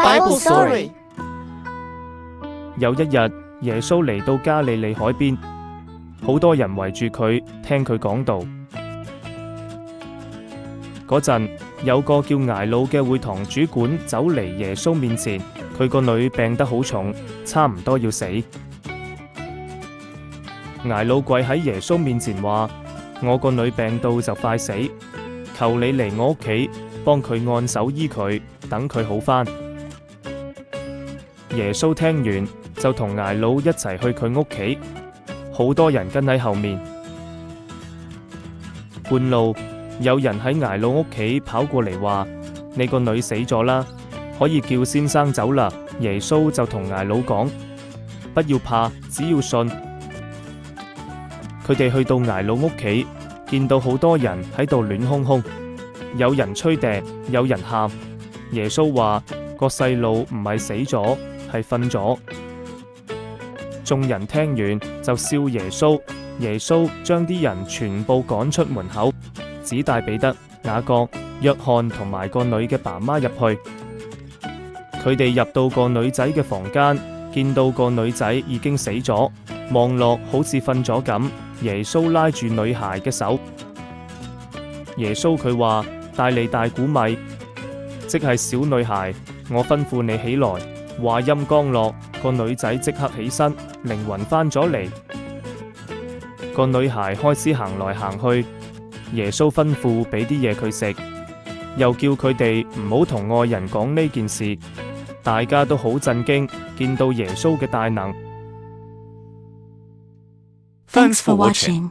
Bible Story。有一日，耶穌嚟到加利利海邊，好多人圍住佢聽佢講道。嗰陣，有個叫睚魯嘅會堂主管走嚟耶穌面前，佢個女病得好重，差唔多要死。睚魯跪喺耶穌面前話：我個女病到就快死，求你嚟我屋企幫佢按手醫佢，等佢好返。耶穌聽完就同睚魯一齊去佢屋企，好多人跟喺後面。半路有人喺睚魯屋企跑過嚟話：你個女死咗啦，可以叫先生走啦。耶穌就同睚魯講：不要怕，只要信。佢哋去到睚魯屋企，見到好多人喺度亂哄哄，有人吹笛，有人喊。耶穌話：個細路唔係死咗，係瞓咗。眾人聽完就笑耶穌。耶穌將啲人全部趕出門口，只帶彼得、雅各、約翰同埋個女嘅爸媽入去。佢哋入到個女仔嘅房間，見到個女仔已經死咗，望落好似瞓咗咁。耶穌拉住女孩嘅手，耶穌佢話：帶嚟大鼓米，即係小女孩，我吩咐你起來。話音剛落，個女仔即刻起身，靈魂返咗嚟。個女孩開始行來行去，耶穌吩咐俾啲嘢佢食，又叫佢哋唔好同外人講呢件事。大家都好震驚，見到耶穌嘅大能。Thanks for watching.